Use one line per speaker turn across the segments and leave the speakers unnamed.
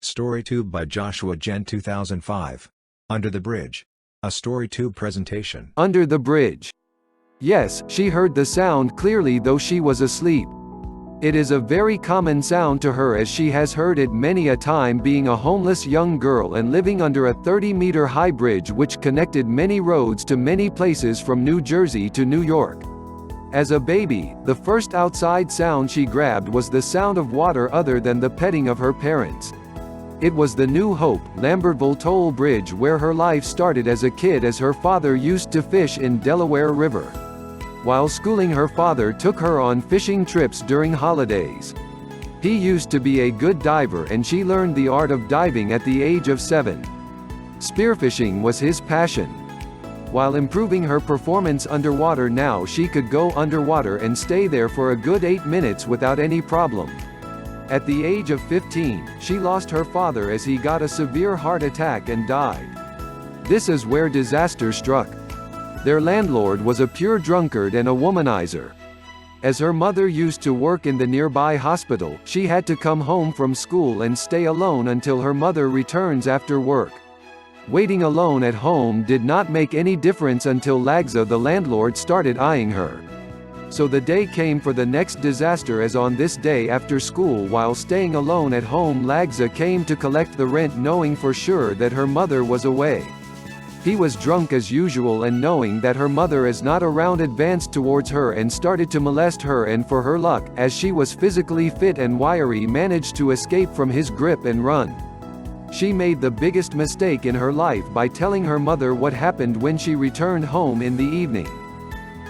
StoryTube by Joshua Gen 2005. Under the Bridge. A StoryTube presentation.
Under the bridge. Yes, she heard the sound clearly though she was asleep. It is a very common sound to her as she has heard it many a time being a homeless young girl and living under a 30-meter high bridge which connected many roads to many places from New Jersey to New York. As a baby, the first outside sound she grabbed was the sound of water other than the petting of her parents. It was the New Hope, Lambertville Toll Bridge where her life started as a kid as her father used to fish in Delaware River. While schooling, her father took her on fishing trips during holidays. He used to be a good diver and she learned the art of diving at the age of 7. Spearfishing was his passion. While improving her performance underwater, now she could go underwater and stay there for a good 8 minutes without any problem. At the age of 15, she lost her father as he got a severe heart attack and died. This is where disaster struck. Their landlord was a pure drunkard and a womanizer. As her mother used to work in the nearby hospital, she had to come home from school and stay alone until her mother returns after work. Waiting alone at home did not make any difference until Lagza, the landlord, started eyeing her. So the day came for the next disaster, as on this day after school, while staying alone at home, Lagza came to collect the rent knowing for sure that her mother was away. He was drunk as usual and knowing that her mother is not around advanced towards her and started to molest her, and for her luck, as she was physically fit and wiry, managed to escape from his grip and run. She made the biggest mistake in her life by telling her mother what happened when she returned home in the evening.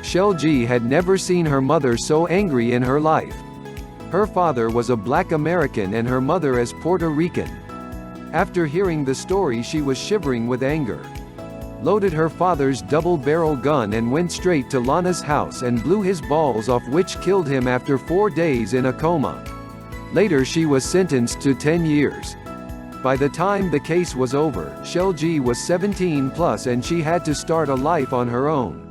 Shelji had never seen her mother so angry in her life. Her father was a black American and her mother as Puerto Rican. After hearing the story, she was shivering with anger. Loaded her father's double-barrel gun and went straight to Lana's house and blew his balls off, which killed him after 4 days in a coma. Later she was sentenced to 10 years. By the time the case was over, Shelji was 17 plus and she had to start a life on her own.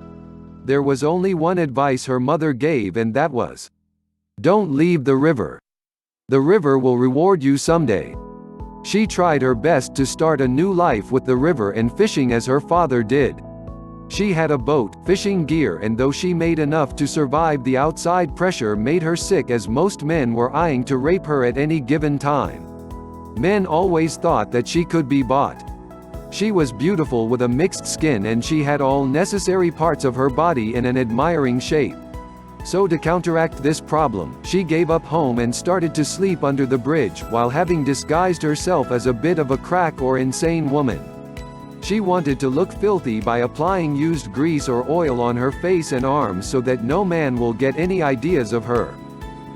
There was only one advice her mother gave, and that was, "Don't leave the river. The river will reward you someday." She tried her best to start a new life with the river and fishing as her father did. She had a boat, fishing gear, and though she made enough to survive, the outside pressure made her sick as most men were eyeing to rape her at any given time. Men always thought that she could be bought. She was beautiful with a mixed skin and she had all necessary parts of her body in an admiring shape. So to counteract this problem, she gave up home and started to sleep under the bridge, while having disguised herself as a bit of a crack or insane woman. She wanted to look filthy by applying used grease or oil on her face and arms so that no man will get any ideas of her.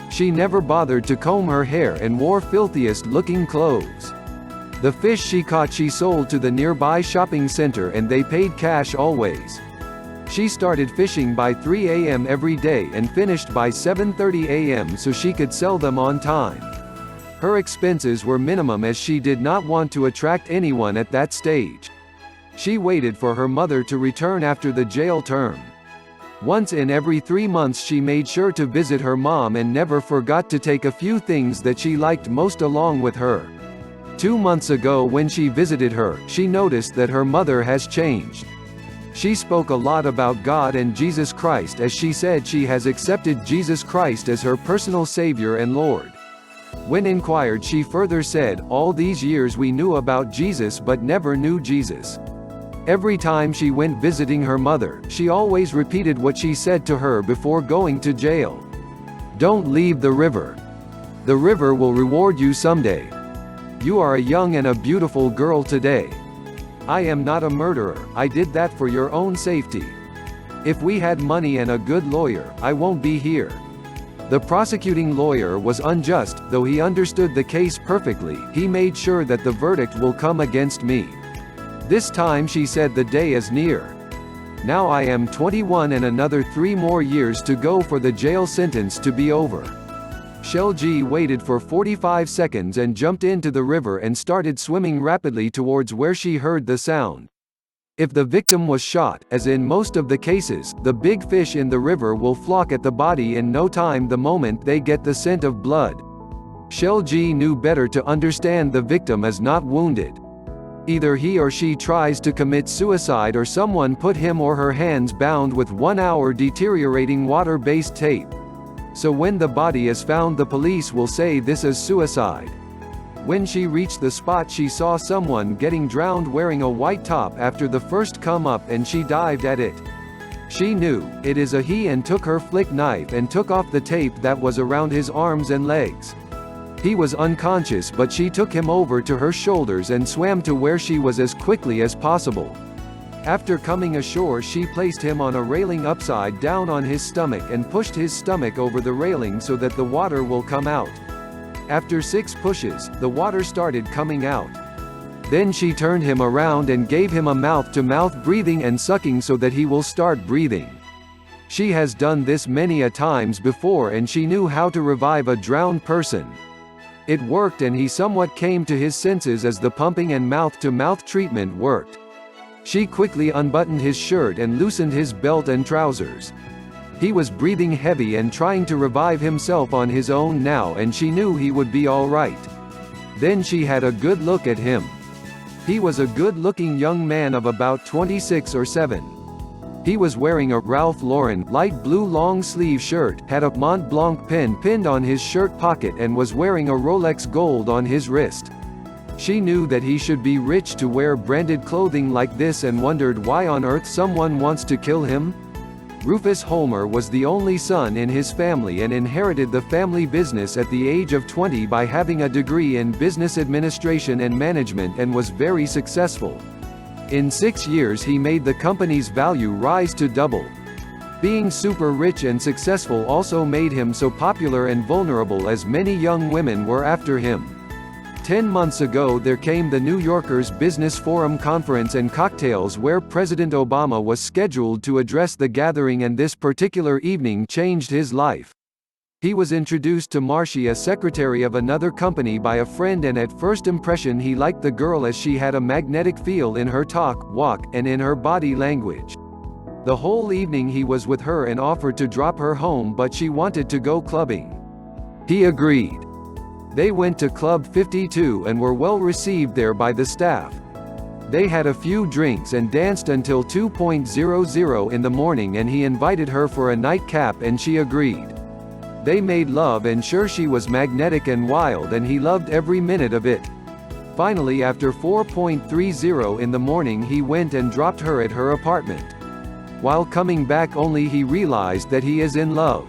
She never bothered to comb her hair and wore filthiest looking clothes. The fish she caught she sold to the nearby shopping center and they paid cash always. She started fishing by 3 a.m. every day and finished by 7:30 a.m. so she could sell them on time. Her expenses were minimum as she did not want to attract anyone at that stage. She waited for her mother to return after the jail term. Once in every 3 months she made sure to visit her mom and never forgot to take a few things that she liked most along with her. 2 months ago when she visited her, she noticed that her mother has changed. She spoke a lot about God and Jesus Christ, as she said she has accepted Jesus Christ as her personal Savior and Lord. When inquired, she further said, "All these years we knew about Jesus but never knew Jesus." Every time she went visiting her mother, she always repeated what she said to her before going to jail. "Don't leave the river. The river will reward you someday. You are a young and a beautiful girl today. I am not a murderer, I did that for your own safety. If we had money and a good lawyer, I won't be here." The prosecuting lawyer was unjust, though he understood the case perfectly. He made sure that the verdict will come against me. This time she said the day is near. Now I am 21 and another 3 more years to go for the jail sentence to be over. Shelji waited for 45 seconds and jumped into the river and started swimming rapidly towards where she heard the sound. If the victim was shot, as in most of the cases, the big fish in the river will flock at the body in no time the moment they get the scent of blood. Shelji knew better to understand the victim is not wounded. Either he or she tries to commit suicide or someone put him or her hands bound with 1 hour deteriorating water-based tape. So when the body is found, the police will say this is suicide. When she reached the spot, she saw someone getting drowned wearing a white top after the first come up, and she dived at it. She knew it is a he and took her flick knife and took off the tape that was around his arms and legs. He was unconscious, but she took him over to her shoulders and swam to where she was as quickly as possible. After coming ashore, she placed him on a railing upside down on his stomach and pushed his stomach over the railing so that the water will come out. After 6 pushes, the water started coming out. Then she turned him around and gave him a mouth-to-mouth breathing and sucking so that he will start breathing. She has done this many a times before, and she knew how to revive a drowned person. It worked, and he somewhat came to his senses as the pumping and mouth-to-mouth treatment worked. She quickly unbuttoned his shirt and loosened his belt and trousers. He was breathing heavy and trying to revive himself on his own now, and she knew he would be all right. Then she had a good look at him. He was a good-looking young man of about 26 or 7. He was wearing a Ralph Lauren light blue long-sleeve shirt, had a Mont Blanc pen pinned on his shirt pocket, and was wearing a Rolex Gold on his wrist. She knew that he should be rich to wear branded clothing like this, and wondered why on earth someone wants to kill him. Rufus Homer was the only son in his family and inherited the family business at the age of 20 by having a degree in business administration and management, and was very successful. In 6 years he made the company's value rise to double. Being super rich and successful also made him so popular and vulnerable, as many young women were after him. 10 months ago there came the New Yorker's Business Forum conference and cocktails where President Obama was scheduled to address the gathering, and this particular evening changed his life. He was introduced to Marcy, a secretary of another company, by a friend, and at first impression he liked the girl as she had a magnetic feel in her talk, walk, and in her body language. The whole evening he was with her and offered to drop her home, but she wanted to go clubbing. He agreed. They went to Club 52 and were well received there by the staff. They had a few drinks and danced until 2:00 in the morning, and he invited her for a nightcap and she agreed. They made love, and sure, she was magnetic and wild, and he loved every minute of it. Finally, after 4:30 in the morning, he went and dropped her at her apartment. While coming back only, he realized that he is in love.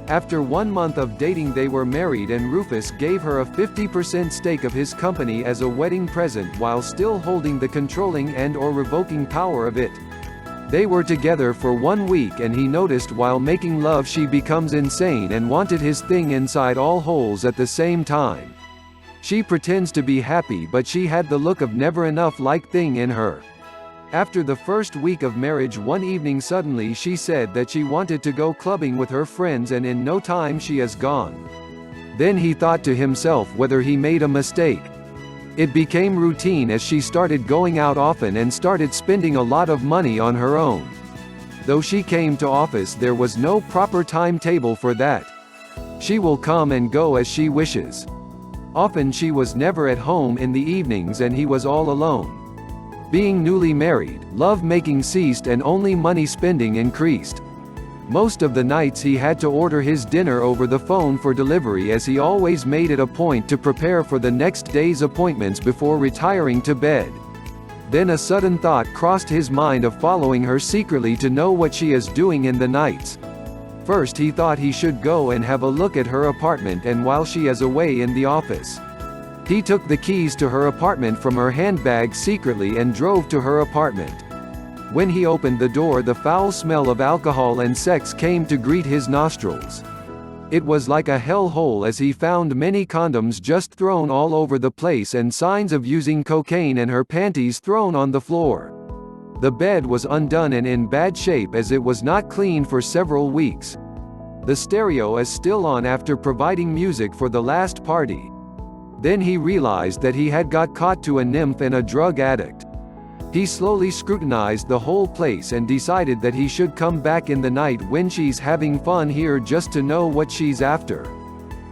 After 1 month of dating they were married, and Rufus gave her a 50% stake of his company as a wedding present, while still holding the controlling and/or revoking power of it. They were together for 1 week, and he noticed while making love she becomes insane and wanted his thing inside all holes at the same time. She pretends to be happy, but she had the look of never enough like thing in her. After the first week of marriage, one evening suddenly she said that she wanted to go clubbing with her friends, and in no time she is gone. Then he thought to himself whether he made a mistake. It became routine as she started going out often and started spending a lot of money on her own. Though she came to office, there was no proper timetable for that. She will come and go as she wishes. Often she was never at home in the evenings, and he was all alone. Being newly married, love-making ceased and only money spending increased. Most of the nights he had to order his dinner over the phone for delivery, as he always made it a point to prepare for the next day's appointments before retiring to bed. Then a sudden thought crossed his mind of following her secretly to know what she is doing in the nights. First he thought he should go and have a look at her apartment, and while she is away in the office. He took the keys to her apartment from her handbag secretly and drove to her apartment. When he opened the door, the foul smell of alcohol and sex came to greet his nostrils. It was like a hellhole, as he found many condoms just thrown all over the place and signs of using cocaine, and her panties thrown on the floor. The bed was undone and in bad shape, as it was not cleaned for several weeks. The stereo is still on after providing music for the last party. Then he realized that he had got caught to a nymph and a drug addict. He slowly scrutinized the whole place and decided that he should come back in the night when she's having fun here just to know what she's after.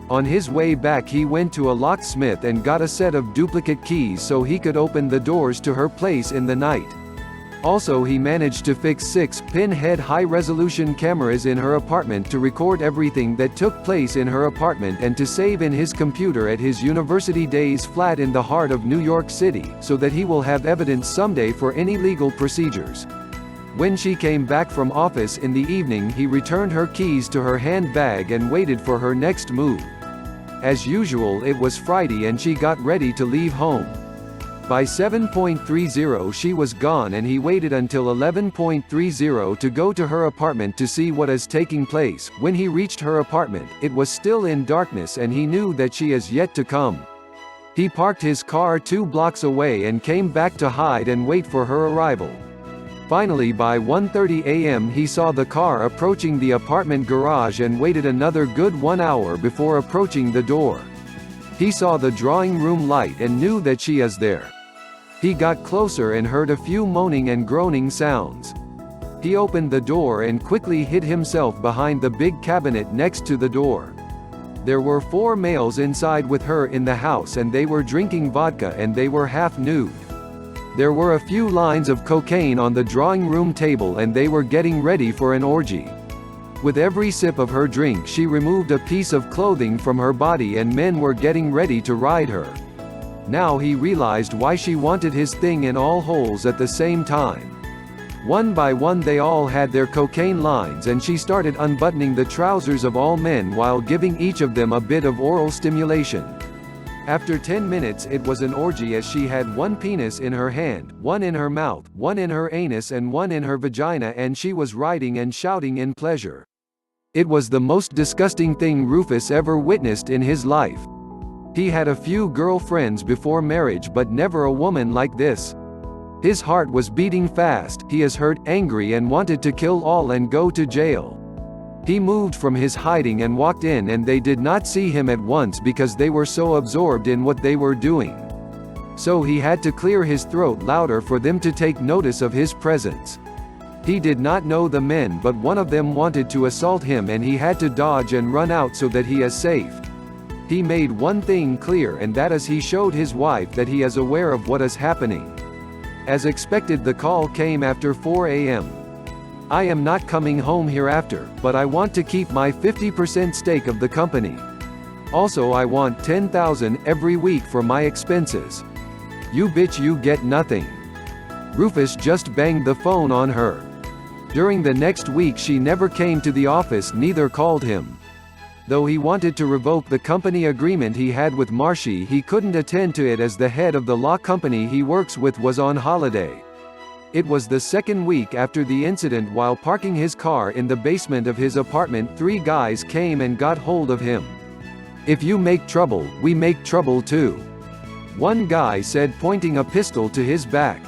On his way back he went to a locksmith and got a set of duplicate keys so he could open the doors to her place in the night. Also he managed to fix 6 pinhead high-resolution cameras in her apartment to record everything that took place in her apartment and to save in his computer at his university days flat in the heart of New York City, so that he will have evidence someday for any legal procedures. When she came back from office in the evening, he returned her keys to her handbag and waited for her next move. As usual, it was Friday and she got ready to leave home. By 7:30 she was gone and he waited until 11:30 to go to her apartment to see what is taking place. When he reached her apartment, it was still in darkness and he knew that she is yet to come. He parked his car 2 blocks away and came back to hide and wait for her arrival. Finally, by 1:30 a.m. he saw the car approaching the apartment garage and waited another good 1 hour before approaching the door. He saw the drawing room light and knew that she is there. He got closer and heard a few moaning and groaning sounds. He opened the door and quickly hid himself behind the big cabinet next to the door. There were 4 males inside with her in the house and they were drinking vodka and they were half nude. There were a few lines of cocaine on the drawing room table and they were getting ready for an orgy. With every sip of her drink she removed a piece of clothing from her body and men were getting ready to ride her. Now he realized why she wanted his thing in all holes at the same time. One by one they all had their cocaine lines and she started unbuttoning the trousers of all men while giving each of them a bit of oral stimulation. After 10 minutes it was an orgy as she had 1 penis in her hand, 1 in her mouth, 1 in her anus and 1 in her vagina and she was riding and shouting in pleasure. It was the most disgusting thing Rufus ever witnessed in his life. He had a few girlfriends before marriage but never a woman like this. His heart was beating fast, he is hurt, angry and wanted to kill all and go to jail. He moved from his hiding and walked in and they did not see him at once because they were so absorbed in what they were doing. So he had to clear his throat louder for them to take notice of his presence. He did not know the men but one of them wanted to assault him and he had to dodge and run out so that he is safe. He made one thing clear and that is he showed his wife that he is aware of what is happening. As expected the call came after 4 a.m. I am not coming home hereafter, but I want to keep my 50% stake of the company. Also I want $10,000 every week for my expenses. You bitch, you get nothing. Rufus just banged the phone on her. During the next week she never came to the office, neither called him. Though he wanted to revoke the company agreement he had with Marshy, he couldn't attend to it as the head of the law company he works with was on holiday. It was the 2nd week after the incident. While parking his car in the basement of his apartment, 3 guys came and got hold of him. If you make trouble, we make trouble too. One guy said, pointing a pistol to his back.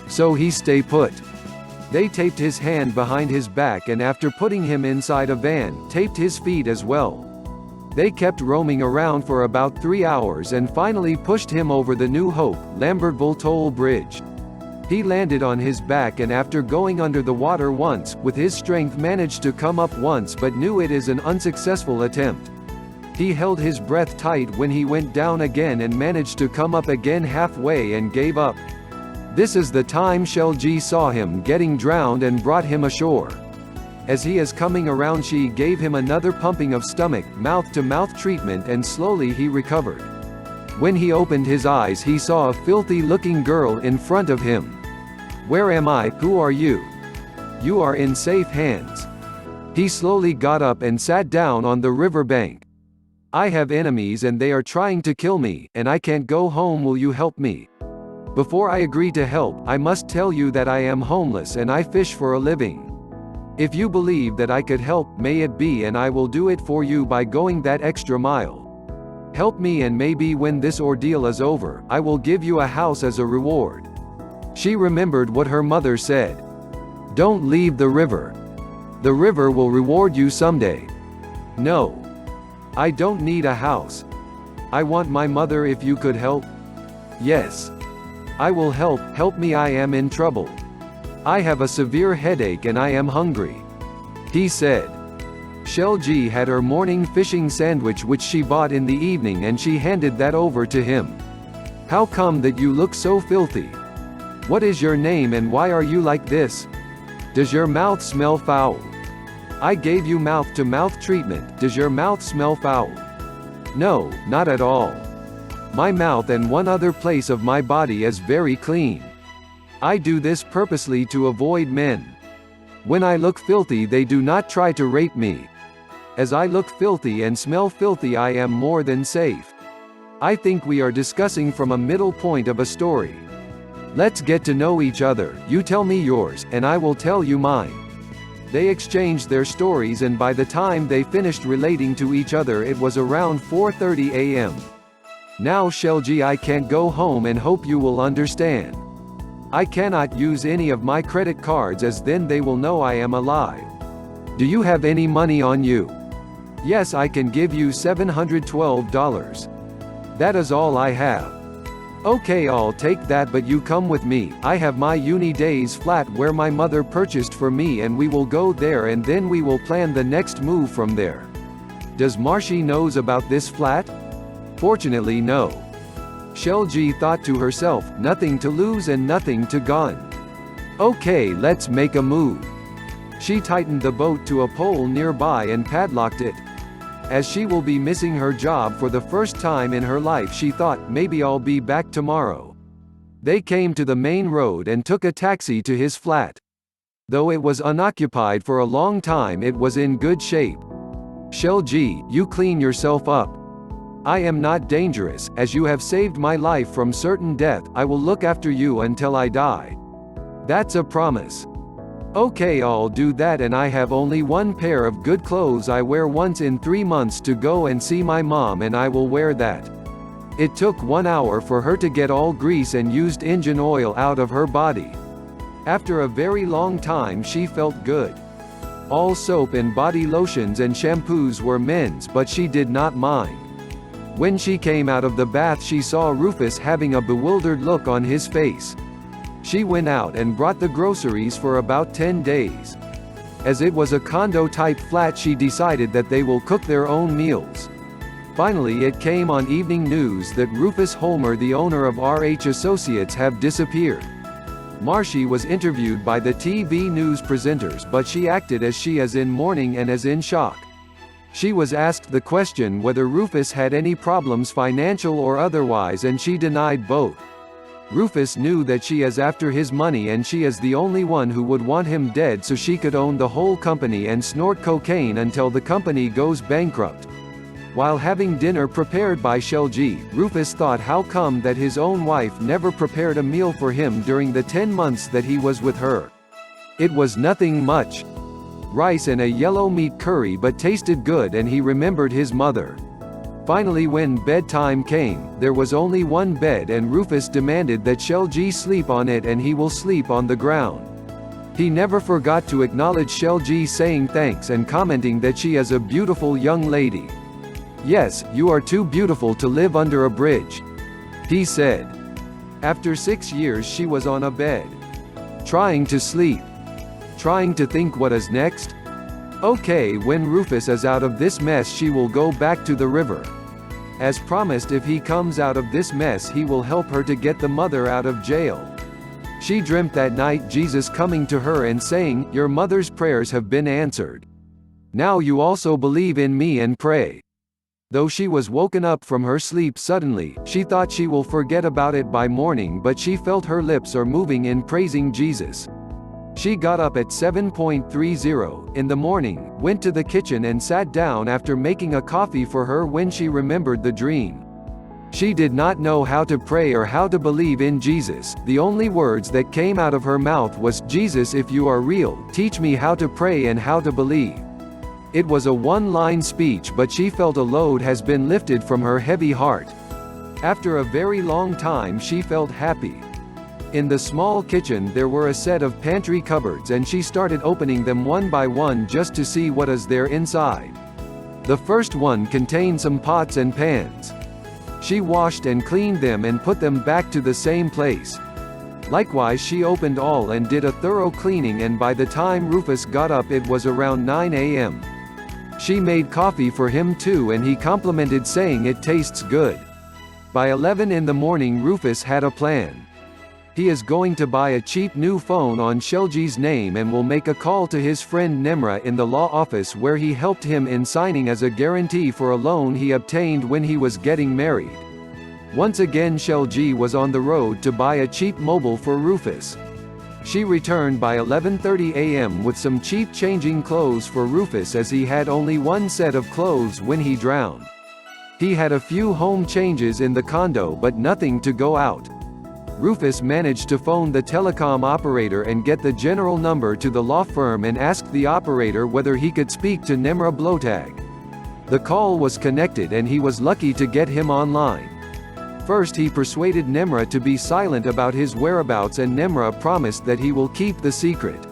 So he stay put. They taped his hand behind his back and after putting him inside a van, taped his feet as well. They kept roaming around for about 3 hours and finally pushed him over the New Hope, Lambertville toll bridge. He landed on his back and after going under the water once, with his strength managed to come up once but knew it is an unsuccessful attempt. He held his breath tight when he went down again and managed to come up again halfway and gave up. This is the time Shell G saw him getting drowned and brought him ashore. As he is coming around she gave him another pumping of stomach, mouth-to-mouth treatment and slowly he recovered. When he opened his eyes he saw a filthy-looking girl in front of him. Where am I? Who are you? You are in safe hands. He slowly got up and sat down on the riverbank. I have enemies and they are trying to kill me, and I can't go home. Will you help me? Before I agree to help, I must tell you that I am homeless and I fish for a living. If you believe that I could help, may it be, and I will do it for you by going that extra mile. Help me and maybe when this ordeal is over, I will give you a house as a reward. She remembered what her mother said. Don't leave the river. The river will reward you someday. No. I don't need a house. I want my mother. If you could help. Yes. I will help. Help me, I am in trouble. I have a severe headache and I am hungry. He said. Shelji had her morning fishing sandwich which she bought in the evening and she handed that over to him. How come that you look so filthy? What is your name and why are you like this? Does your mouth smell foul? I gave you mouth-to-mouth treatment. Does your mouth smell foul? No, not at all. My mouth and one other place of my body is very clean. I do this purposely to avoid men. When I look filthy they do not try to rape me. As I look filthy and smell filthy I am more than safe. I think we are discussing from a middle point of a story. Let's get to know each other. You tell me yours, and I will tell you mine. They exchanged their stories and by the time they finished relating to each other it was around 4:30 a.m. Now Shelji, I can't go home and hope you will understand. I cannot use any of my credit cards as then they will know I am alive. Do you have any money on you? Yes, I can give you $712. That is all I have. Okay, I'll take that, but you come with me. I have my uni days flat where my mother purchased for me and we will go there and then we will plan the next move from there. Does Marshi knows about this flat? Fortunately no. Shelji thought to herself, nothing to lose and nothing to gain. Okay, let's make a move. She tightened the boat to a pole nearby and padlocked it. As she will be missing her job for the first time in her life she thought, maybe I'll be back tomorrow. They came to the main road and took a taxi to his flat. Though it was unoccupied for a long time it was in good shape. Shelji, you clean yourself up. I am not dangerous, as you have saved my life from certain death. I will look after you until I die. That's a promise. Okay, I'll do that, and I have only one pair of good clothes I wear once in 3 months to go and see my mom and I will wear that. It took 1 hour for her to get all grease and used engine oil out of her body. After a very long time she felt good. All soap and body lotions and shampoos were men's but she did not mind. When she came out of the bath she saw Rufus having a bewildered look on his face. She went out and brought the groceries for about 10 days. As it was a condo-type flat she decided that they will cook their own meals. Finally it came on evening news that Rufus Holmer, the owner of RH Associates, have disappeared. Marshi was interviewed by the TV news presenters but she acted as she is in mourning and as in shock. She was asked the question whether Rufus had any problems, financial or otherwise, and she denied both. Rufus knew that she is after his money and she is the only one who would want him dead so she could own the whole company and snort cocaine until the company goes bankrupt. While having dinner prepared by Shelji, Rufus thought how come that his own wife never prepared a meal for him during the 10 months that he was with her. It was nothing much. Rice and a yellow meat curry but tasted good and he remembered his mother. Finally when bedtime came, there was only one bed and Rufus demanded that Shelji sleep on it and he will sleep on the ground. He never forgot to acknowledge Shelji saying thanks and commenting that she is a beautiful young lady. Yes, you are too beautiful to live under a bridge, he said. After 6 years she was on a bed. Trying to sleep. Trying to think what is next? Okay, when Rufus is out of this mess she will go back to the river. As promised, if he comes out of this mess he will help her to get the mother out of jail. She dreamt that night Jesus coming to her and saying, "Your mother's prayers have been answered. Now you also believe in me and pray." Though she was woken up from her sleep suddenly, she thought she will forget about it by morning but she felt her lips are moving in praising Jesus. She got up at 7:30 in the morning, went to the kitchen and sat down after making a coffee for her when she remembered the dream. She did not know how to pray or how to believe in Jesus. The only words that came out of her mouth was, "Jesus, if you are real, teach me how to pray and how to believe." It was a one-line speech but she felt a load has been lifted from her heavy heart. After a very long time she felt happy. In the small kitchen there were a set of pantry cupboards and she started opening them one by one just to see what is there inside. The first one contained some pots and pans. She washed and cleaned them and put them back to the same place. Likewise she opened all and did a thorough cleaning and by the time Rufus got up it was around 9 a.m. She made coffee for him too and he complimented saying it tastes good. By 11 in the morning Rufus had a plan. He is going to buy a cheap new phone on Shelji's name and will make a call to his friend Nimra in the law office where he helped him in signing as a guarantee for a loan he obtained when he was getting married. Once again Shelji was on the road to buy a cheap mobile for Rufus. She returned by 11:30 a.m. with some cheap changing clothes for Rufus as he had only one set of clothes when he drowned. He had a few home changes in the condo but nothing to go out. Rufus managed to phone the telecom operator and get the general number to the law firm and asked the operator whether he could speak to Nimra Blotag. The call was connected and he was lucky to get him online. First he persuaded Nimra to be silent about his whereabouts and Nimra promised that he will keep the secret.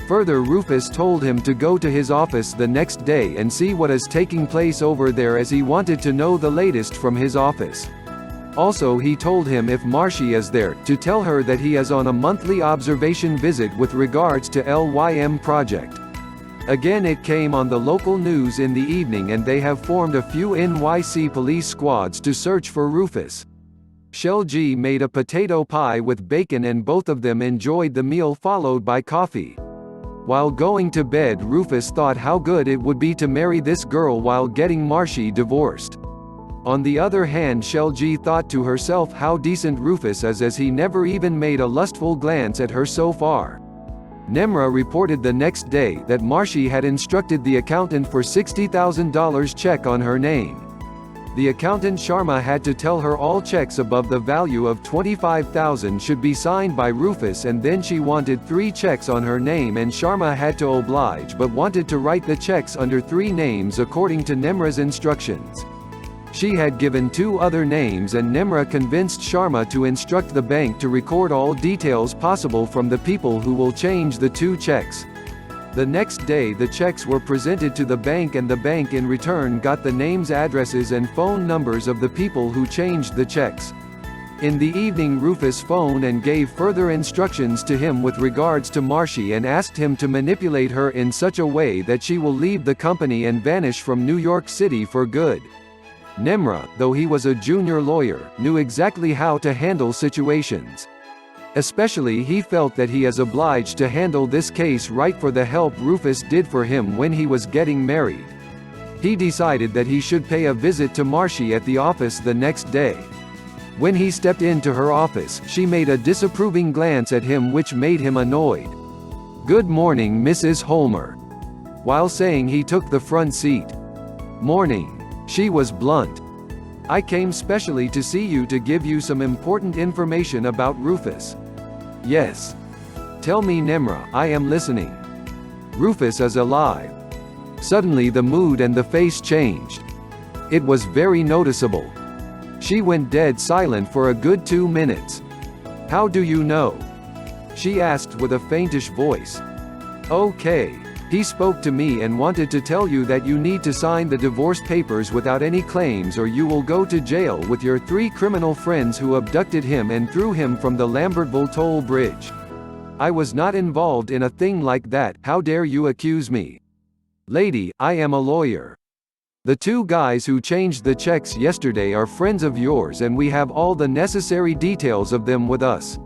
Further Rufus told him to go to his office the next day and see what is taking place over there as he wanted to know the latest from his office. Also he told him if Marshi is there, to tell her that he is on a monthly observation visit with regards to LYM project. Again it came on the local news in the evening and they have formed a few NYC police squads to search for Rufus. Shelji made a potato pie with bacon and both of them enjoyed the meal followed by coffee. While going to bed Rufus thought how good it would be to marry this girl while getting Marshi divorced. On the other hand Shelji thought to herself how decent Rufus is as he never even made a lustful glance at her so far. Nimra reported the next day that Marshi had instructed the accountant for $60,000 check on her name. The accountant Sharma had to tell her all checks above the value of $25,000 should be signed by Rufus and then she wanted 3 checks on her name and Sharma had to oblige but wanted to write the checks under 3 names according to Nimra's instructions. She had given 2 other names and Nimra convinced Sharma to instruct the bank to record all details possible from the people who will change the 2 checks. The next day the checks were presented to the bank and the bank in return got the names, addresses and phone numbers of the people who changed the checks. In the evening Rufus phoned and gave further instructions to him with regards to Marshi and asked him to manipulate her in such a way that she will leave the company and vanish from New York City for good. Nimra, though he was a junior lawyer, knew exactly how to handle situations. Especially he felt that he is obliged to handle this case right for the help Rufus did for him when he was getting married. He decided that he should pay a visit to Marshi at the office the next day. When he stepped into her office, she made a disapproving glance at him which made him annoyed. "Good morning, Mrs. Holmer." While saying he took the front seat. "Morning." She was blunt. "I came specially to see you to give you some important information about Rufus." "Yes." "Tell me Nimra, I am listening." "Rufus is alive." Suddenly the mood and the face changed. It was very noticeable. She went dead silent for a good 2 minutes. "How do you know?" she asked with a faintish voice. "Okay. He spoke to me and wanted to tell you that you need to sign the divorce papers without any claims or you will go to jail with your 3 criminal friends who abducted him and threw him from the Lambertville toll bridge. I was not involved in a thing like that, how dare you accuse me? Lady, I am a lawyer. The 2 guys who changed the checks yesterday are friends of yours and we have all the necessary details of them with us.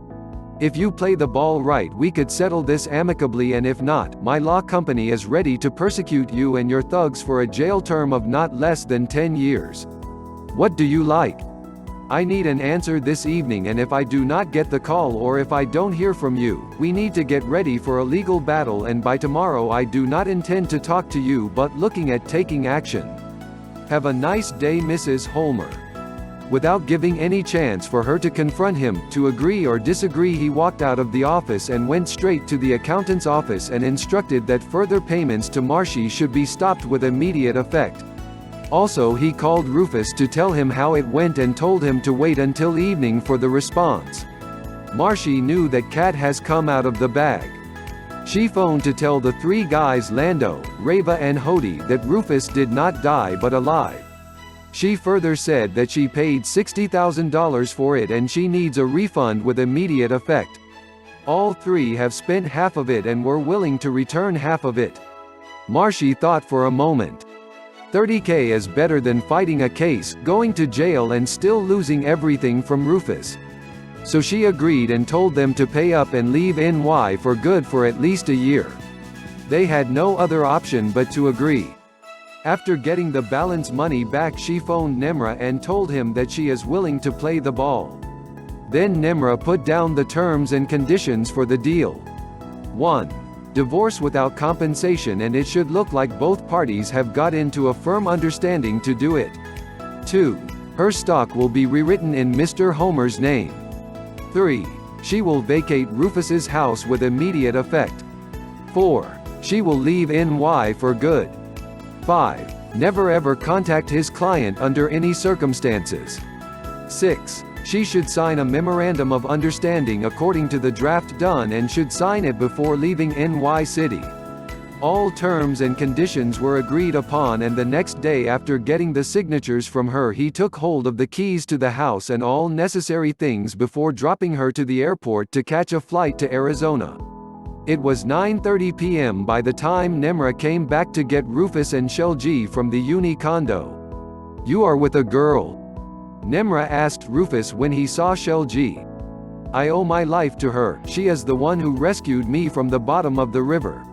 If you play the ball right we could settle this amicably and if not, my law company is ready to persecute you and your thugs for a jail term of not less than 10 years. What do you like? I need an answer this evening and if I do not get the call or if I don't hear from you, we need to get ready for a legal battle and by tomorrow I do not intend to talk to you but looking at taking action. Have a nice day Mrs. Holmer." Without giving any chance for her to confront him, to agree or disagree he walked out of the office and went straight to the accountant's office and instructed that further payments to Marshi should be stopped with immediate effect. Also he called Rufus to tell him how it went and told him to wait until evening for the response. Marshi knew that Cat has come out of the bag. She phoned to tell the 3 guys Lando, Reva and Hody that Rufus did not die but alive. She further said that she paid $60,000 for it and she needs a refund with immediate effect. All 3 have spent half of it and were willing to return half of it. Marshi thought for a moment. $30K is better than fighting a case, going to jail and still losing everything from Rufus. So she agreed and told them to pay up and leave NY for good for at least a year. They had no other option but to agree. After getting the balance money back, she phoned Nemra and told him that she is willing to play the ball. Then Nemra put down the terms and conditions for the deal. 1. Divorce without compensation, and it should look like both parties have got into a firm understanding to do it. 2. Her stock will be rewritten in Mr. Homer's name. 3. She will vacate Rufus's house with immediate effect. 4. She will leave NY for good. 5. Never ever contact his client under any circumstances. 6. She should sign a memorandum of understanding according to the draft done and should sign it before leaving NY City. All terms and conditions were agreed upon, and the next day after getting the signatures from her, he took hold of the keys to the house and all necessary things before dropping her to the airport to catch a flight to Arizona. It was 9:30 p.m. by the time Nemra came back to get Rufus and Shelji from the uni condo. "You are with a girl?" Nemra asked Rufus when he saw Shelji. "I owe my life to her, she is the one who rescued me from the bottom of the river."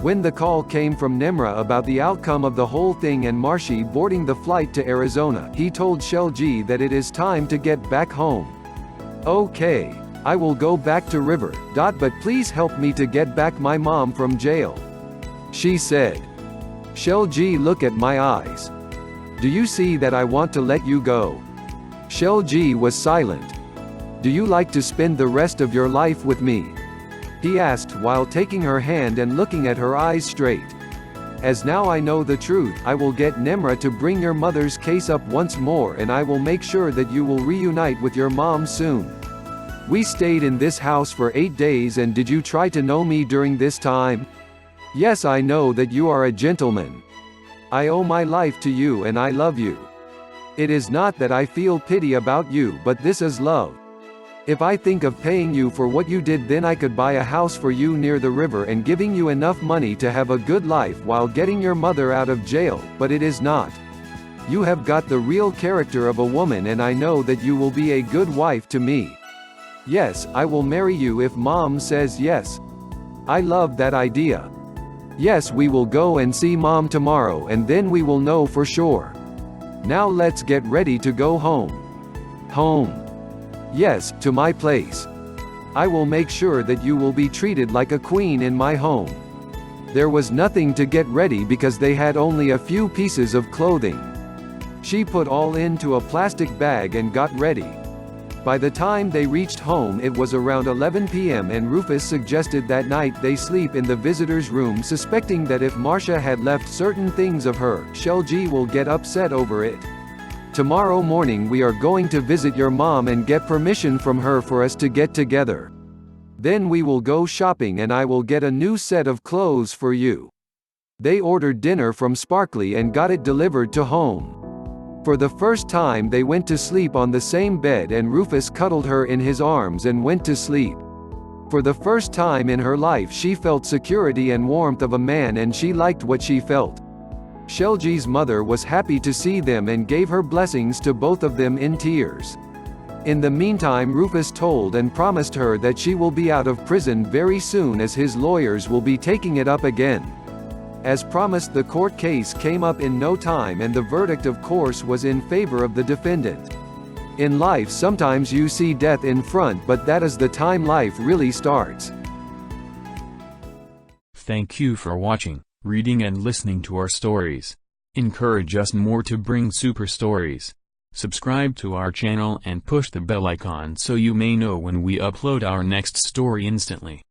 When the call came from Nemra about the outcome of the whole thing and Marshi boarding the flight to Arizona, he told Shelji that it is time to get back home. "Okay. I will go back to river, but please help me to get back my mom from jail," she said. "Shelji, look at my eyes. Do you see that I want to let you go?" Shelji was silent. "Do you like to spend the rest of your life with me?" he asked while taking her hand and looking at her eyes straight. "As now I know the truth, I will get Nemra to bring your mother's case up once more, and I will make sure that you will reunite with your mom soon. We stayed in this house for 8 days, and did you try to know me during this time? Yes, I know that you are a gentleman. I owe my life to you and I love you. It is not that I feel pity about you, but this is love. If I think of paying you for what you did, then I could buy a house for you near the river and giving you enough money to have a good life while getting your mother out of jail, but it is not. You have got the real character of a woman, and I know that you will be a good wife to me. Yes, I will marry you if Mom says yes. I love that idea. Yes, we will go and see Mom tomorrow, and then we will know for sure. Now let's get ready to go home." "Home?" "Yes, to my place. I will make sure that you will be treated like a queen in my home." There was nothing to get ready because they had only a few pieces of clothing. She put all into a plastic bag and got ready. By the time they reached home, it was around 11 p.m. and Rufus suggested that night they sleep in the visitor's room, suspecting that if Marcia had left certain things of her, Shelji will get upset over it. "Tomorrow morning we are going to visit your mom and get permission from her for us to get together. Then we will go shopping and I will get a new set of clothes for you." They ordered dinner from Sparkly and got it delivered to home. For the first time they went to sleep on the same bed, and Rufus cuddled her in his arms and went to sleep. For the first time in her life she felt security and warmth of a man, and she liked what she felt. Shelji's mother was happy to see them and gave her blessings to both of them in tears. In the meantime, Rufus told and promised her that she will be out of prison very soon, as his lawyers will be taking it up again. As promised, the court case came up in no time, and the verdict, of course, was in favor of the defendant. In life sometimes you see death in front, but that is the time life really starts.
Thank you for watching, reading and listening to our stories. Encourage us more to bring super stories. Subscribe to our channel and push the bell icon so you may know when we upload our next story instantly.